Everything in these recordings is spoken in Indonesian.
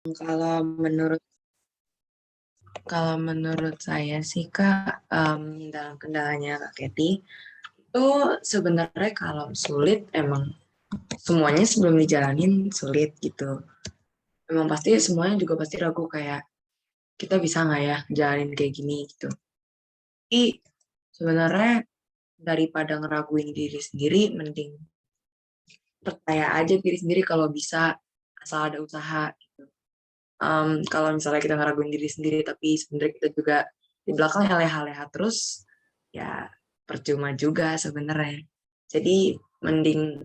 Kalau menurut kalau menurut saya sih Kak, dalam kendalanya Kak Keti, itu sebenarnya kalau sulit emang semuanya sebelum dijalanin sulit gitu. Emang pasti semuanya juga pasti ragu kayak kita bisa nggak ya jalanin kayak gini gitu. Tapi sebenarnya daripada ngeraguin diri sendiri, mending percaya aja diri sendiri kalau bisa asal ada usaha. Kalau misalnya kita ngeraguin diri sendiri, tapi sebenarnya kita juga di belakang leha-leha terus, ya percuma juga sebenarnya. Jadi mending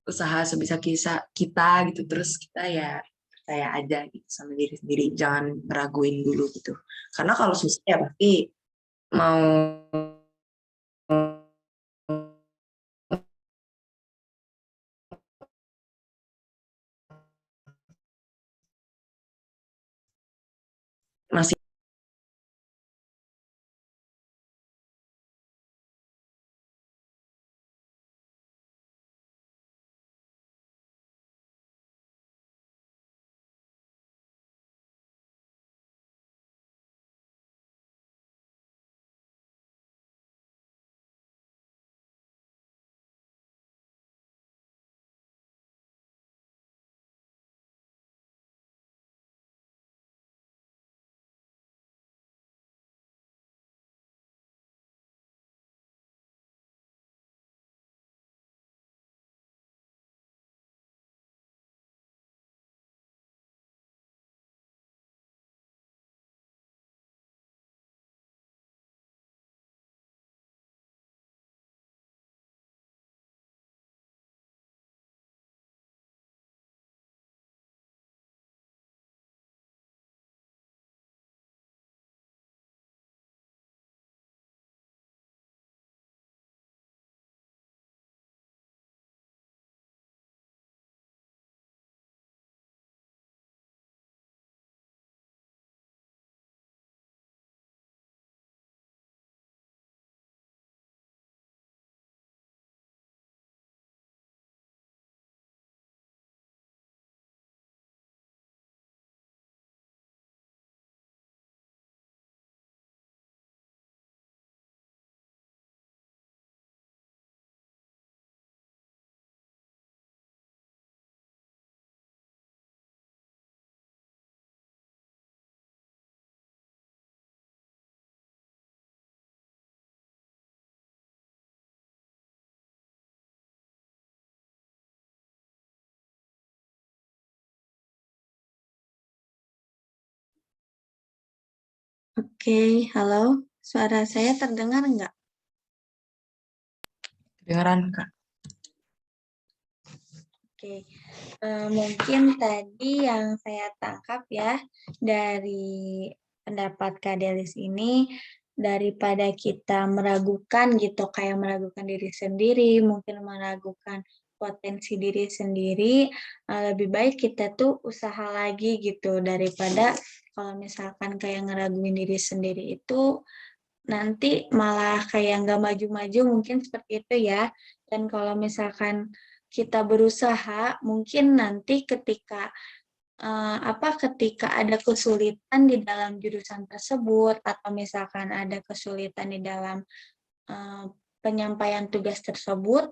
usaha sebisa kita gitu, terus kita ya percaya aja gitu sama diri sendiri, jangan ngeraguin dulu gitu. Karena kalau susah ya pasti mau masih. Oke, halo. Suara saya terdengar nggak? Kedengeran Kak. Oke, mungkin tadi yang saya tangkap ya dari pendapat Kak Delis ini, daripada kita meragukan gitu, kayak meragukan diri sendiri, mungkin meragukan potensi diri sendiri, lebih baik kita tuh usaha lagi gitu, daripada kalau misalkan kayak ngeraguin diri sendiri itu nanti malah kayak nggak maju-maju mungkin seperti itu ya. Dan kalau misalkan kita berusaha, mungkin nanti ketika ada kesulitan di dalam jurusan tersebut atau misalkan ada kesulitan di dalam eh, penyampaian tugas tersebut.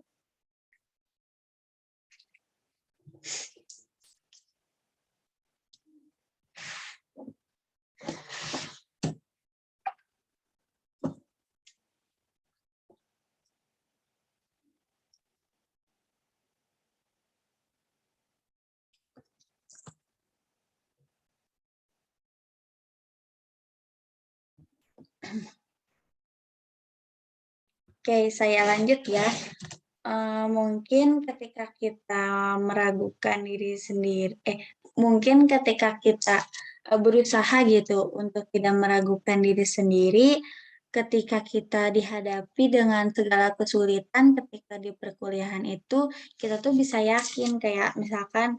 Oke, saya lanjut ya. Mungkin ketika kita meragukan diri sendiri, mungkin ketika kita berusaha gitu untuk tidak meragukan diri sendiri, ketika kita dihadapi dengan segala kesulitan ketika di perkuliahan itu, kita tuh bisa yakin kayak misalkan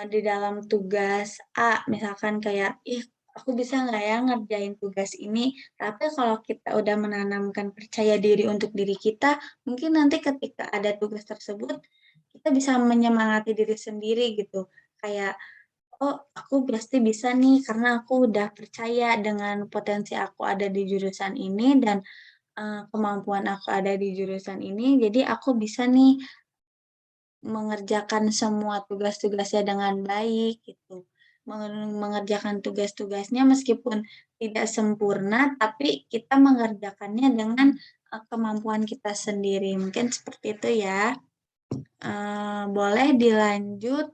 di dalam tugas A, misalkan kayak, ih aku bisa nggak ya ngerjain tugas ini, tapi kalau kita udah menanamkan percaya diri untuk diri kita, mungkin nanti ketika ada tugas tersebut, kita bisa menyemangati diri sendiri gitu. Kayak oh aku pasti bisa nih karena aku udah percaya dengan potensi aku ada di jurusan ini dan kemampuan aku ada di jurusan ini, jadi aku bisa nih mengerjakan semua tugas-tugasnya dengan baik gitu. Mengerjakan tugas-tugasnya meskipun tidak sempurna, tapi kita mengerjakannya dengan kemampuan kita sendiri. Mungkin seperti itu ya. Boleh dilanjut.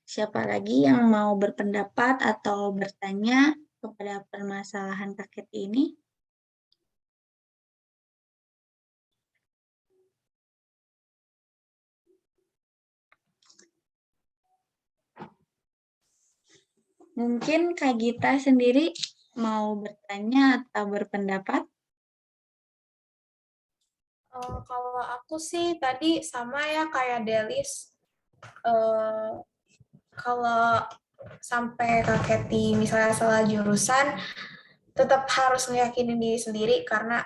Siapa lagi yang mau berpendapat atau bertanya kepada permasalahan paket ini? Mungkin Kak Gita sendiri mau bertanya atau berpendapat? Kalau aku sih tadi sama ya kayak Delis. Eh, Kalau sampai Kak Keti misalnya salah jurusan, tetap harus ngeyakinin diri sendiri karena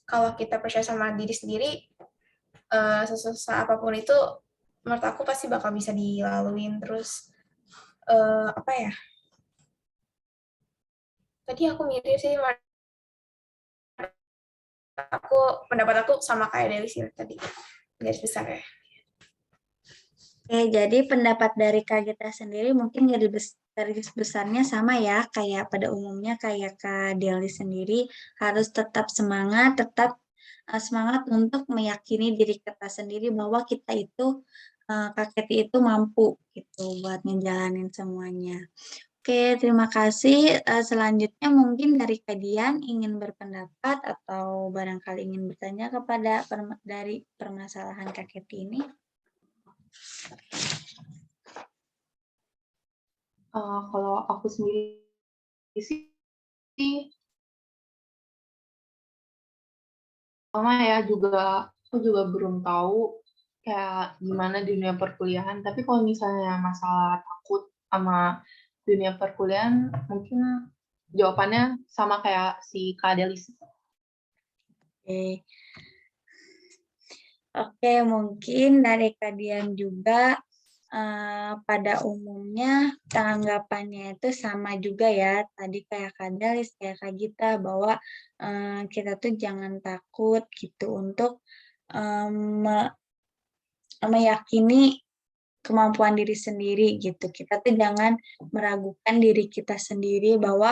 kalau kita percaya sama diri sendiri, sesusah apapun itu, menurut aku pasti bakal bisa dilaluin. Terus apa ya? Tadi aku mirip sih, pendapat aku sama kayak Delis sih tadi, garis besar ya. Oke, jadi pendapat dari Kak Gita sendiri mungkin garis besarnya sama ya, kayak pada umumnya kayak Kak Deli sendiri harus tetap semangat, tetap semangat untuk meyakini diri kita sendiri bahwa kita itu, Kak Keti itu mampu gitu buat ngejalanin semuanya. Oke, terima kasih. Selanjutnya mungkin dari Kak Dian ingin berpendapat atau barangkali ingin bertanya kepada dari permasalahan Kak Keti ini. Kalau aku sendiri sih sama ya, aku juga belum tahu kayak gimana di dunia perkuliahan. Tapi kalau misalnya masalah takut sama dunia perkuliahan, mungkin jawabannya sama kayak si Kak Delis. Oke. Oke, mungkin dari Kadian juga pada umumnya tanggapannya itu sama juga ya. Tadi kayak Kadalis, kayak Kak Gita, bahwa kita tuh jangan takut gitu untuk meyakini kemampuan diri sendiri gitu. Kita tuh jangan meragukan diri kita sendiri bahwa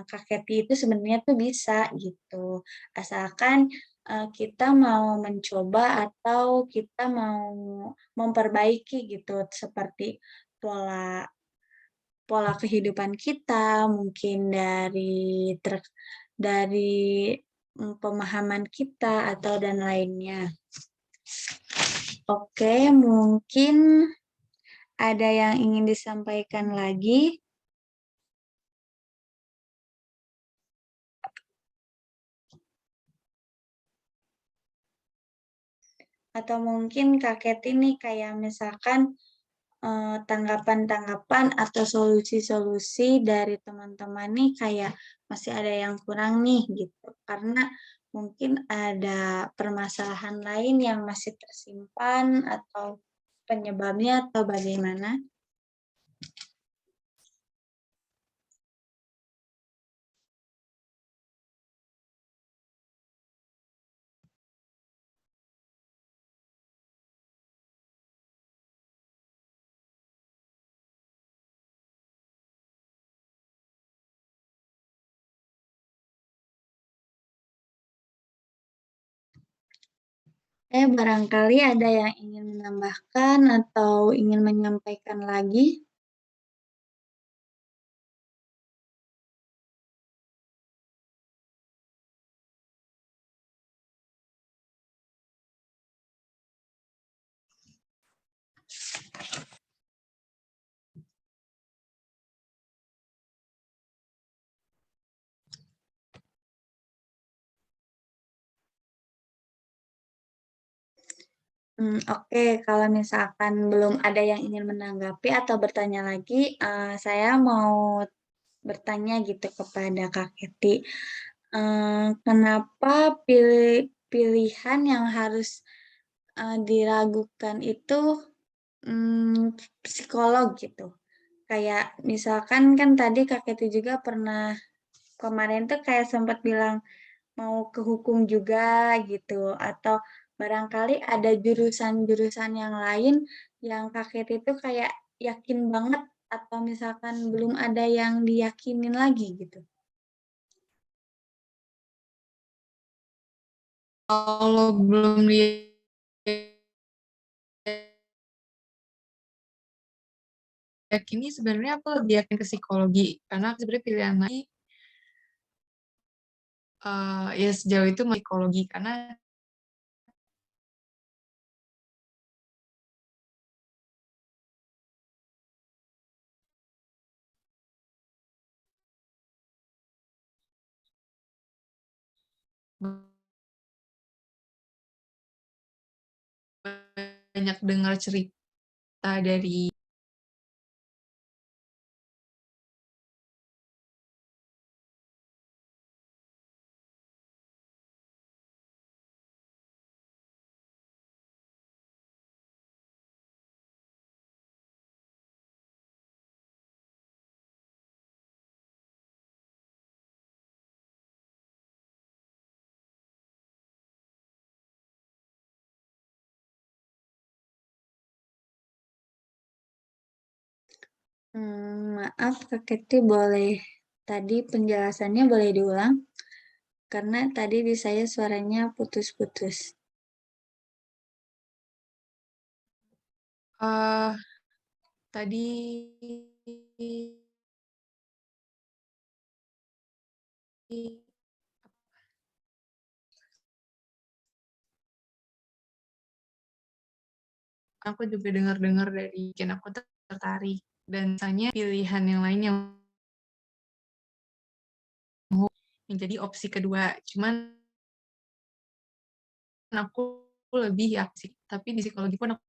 Kak Keti itu sebenarnya tuh bisa gitu. Asalkan kita mau mencoba atau kita mau memperbaiki gitu seperti pola pola kehidupan kita, mungkin dari pemahaman kita atau dan lainnya. Oke, mungkin ada yang ingin disampaikan lagi? Atau mungkin Kak Keti nih kayak misalkan tanggapan-tanggapan atau solusi-solusi dari teman-teman nih kayak masih ada yang kurang nih gitu. Karena mungkin ada permasalahan lain yang masih tersimpan atau penyebabnya atau bagaimana. Barangkali ada yang ingin menambahkan atau ingin menyampaikan lagi. Oke, kalau misalkan belum ada yang ingin menanggapi atau bertanya lagi, saya mau bertanya gitu kepada Kak Keti. Kenapa pilihan yang harus diragukan itu psikolog gitu? Kayak misalkan kan tadi Kak Keti juga pernah kemarin tuh kayak sempat bilang mau ke hukum juga gitu, atau barangkali ada jurusan-jurusan yang lain yang Kak Keti itu kayak yakin banget atau misalkan belum ada yang diyakinin lagi gitu. Kalau belum diyakini, sebenarnya aku lebih yakin ke psikologi, karena sebenarnya pilihan lain ya sejauh itu psikologi, karena banyak dengar cerita dari Maaf Kak Keti, boleh tadi penjelasannya boleh diulang? Karena tadi di saya suaranya putus-putus. eh tadi aku juga dengar-dengar dari bikin aku tertarik, dan misalnya pilihan yang lain yang jadi opsi kedua. Cuman aku lebih ya sih, tapi di psikologi pun aku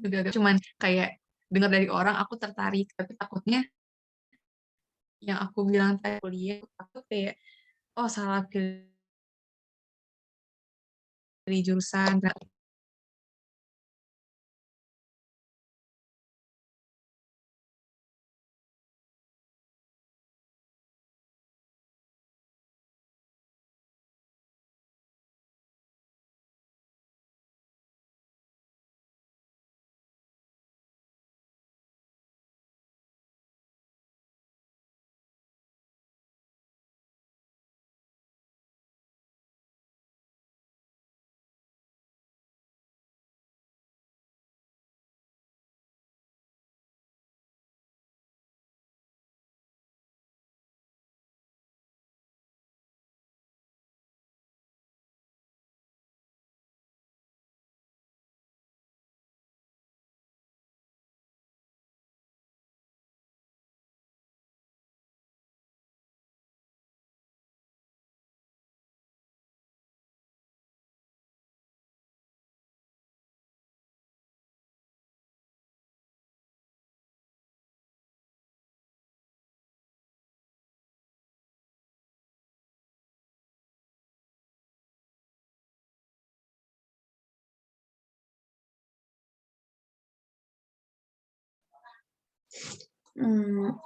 juga cuman kayak dengar dari orang aku tertarik, tapi takutnya yang aku bilang tadi kuliah aku kayak oh salah pilih jurusan.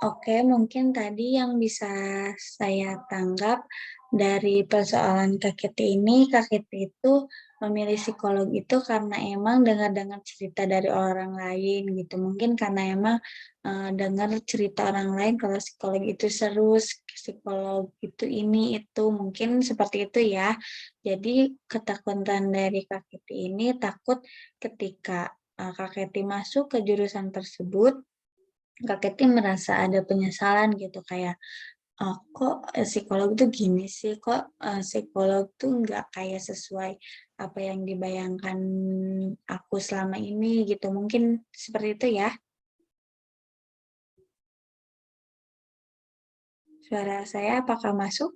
Oke, mungkin tadi yang bisa saya tanggap dari persoalan Kak Keti ini, Kak Keti itu memilih psikolog itu karena emang dengar-dengar cerita dari orang lain gitu. Mungkin karena emang dengar cerita orang lain kalau psikolog itu seru, psikolog itu ini itu, mungkin seperti itu ya. Jadi ketakutan dari Kak Keti ini takut ketika Kak Keti masuk ke jurusan tersebut, Kak Keti merasa ada penyesalan gitu kayak kok psikolog tuh gini sih, kok psikolog tuh nggak kayak sesuai apa yang dibayangkan aku selama ini gitu, mungkin seperti itu ya. Suara saya apakah masuk?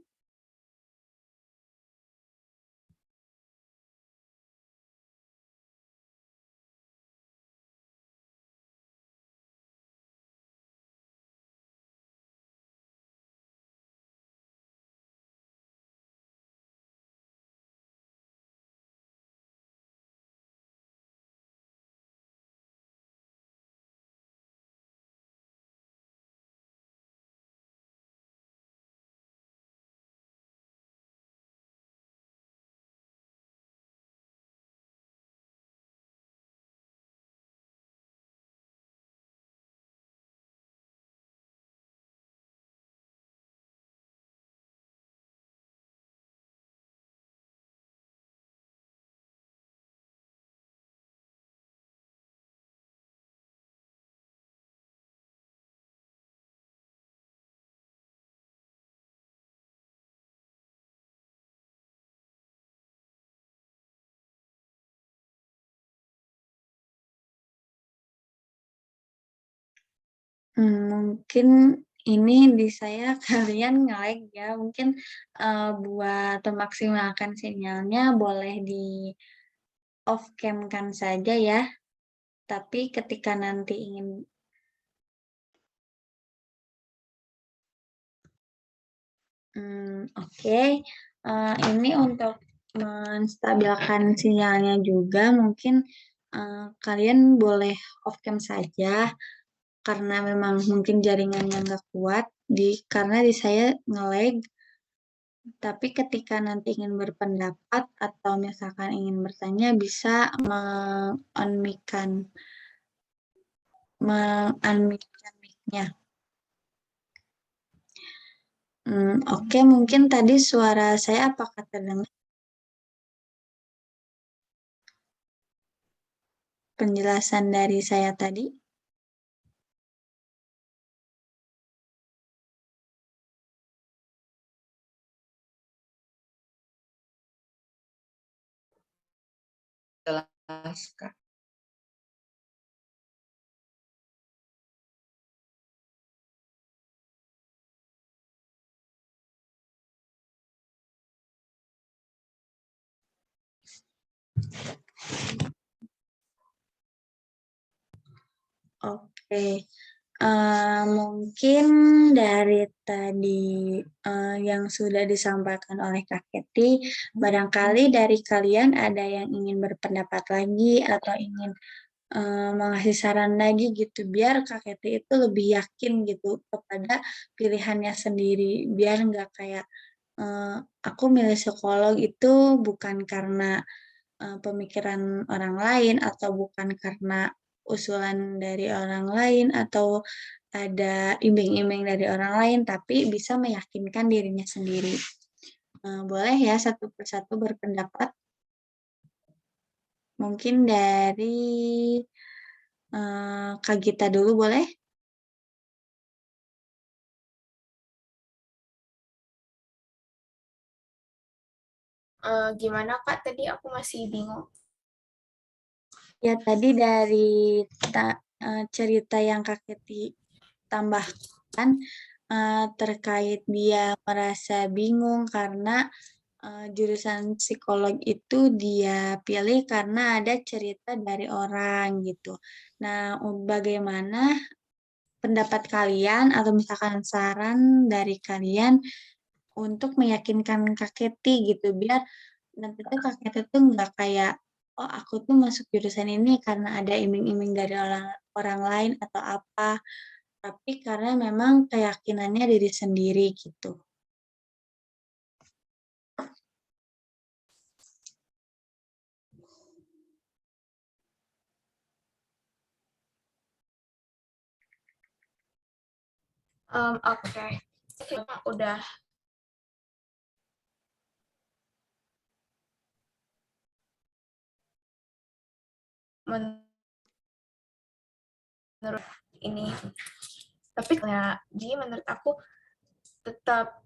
Mungkin ini di saya kalian nge-lag ya, mungkin buat memaksimalkan sinyalnya boleh di off cam kan saja ya, tapi ketika nanti ingin oke. Ini untuk menstabilkan sinyalnya juga mungkin kalian boleh off cam saja karena memang mungkin jaringannya nggak kuat karena di saya nge-lag. Tapi ketika nanti ingin berpendapat atau misalkan ingin bertanya bisa meng-unmute-kan mic-nya. Oke, mungkin tadi suara saya apakah terdengar? Penjelasan dari saya tadi. Jelas, Kak. Oke. Mungkin dari tadi yang sudah disampaikan oleh Kak Keti, barangkali dari kalian ada yang ingin berpendapat lagi atau ingin mengasih saran lagi gitu, biar Kak Keti itu lebih yakin gitu kepada pilihannya sendiri, biar nggak kayak aku milih psikolog itu bukan karena pemikiran orang lain atau bukan karena usulan dari orang lain atau ada iming-iming dari orang lain, tapi bisa meyakinkan dirinya sendiri. Boleh ya satu persatu berpendapat? Mungkin dari Kak Gita dulu boleh? Gimana Kak? Tadi aku masih bingung. Ya tadi dari cerita yang Kak Keti tambahkan terkait dia merasa bingung karena jurusan psikolog itu dia pilih karena ada cerita dari orang gitu. Nah, bagaimana pendapat kalian atau misalkan saran dari kalian untuk meyakinkan Kak Keti gitu biar nanti tuh Kak Keti tuh nggak kayak oh aku tuh masuk jurusan ini karena ada iming-iming dari orang orang lain atau apa, tapi karena memang keyakinannya diri sendiri gitu. Oke. Kita udah menurut ini. Tapi kayak jadi menurut aku tetap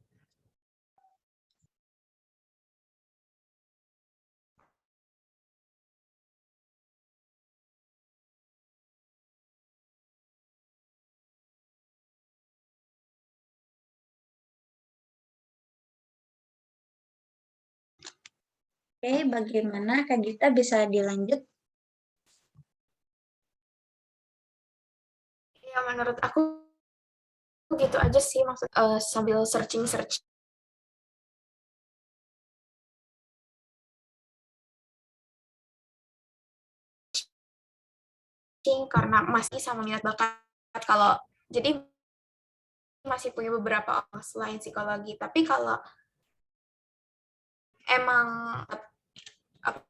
Oke, bagaimana Kak Gita bisa dilanjut? ya menurut aku gitu aja sih maksud sambil searching karena masih sama minat bakat kalau jadi masih punya beberapa selain psikologi tapi kalau emang apa,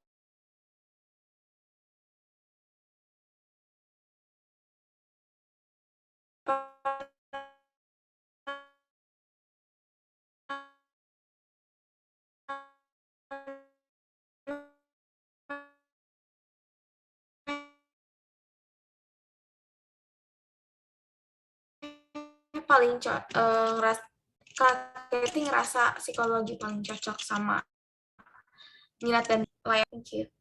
paling ngerasa Kak ngerasa psikologi paling cocok sama minat dan layak. Thank you.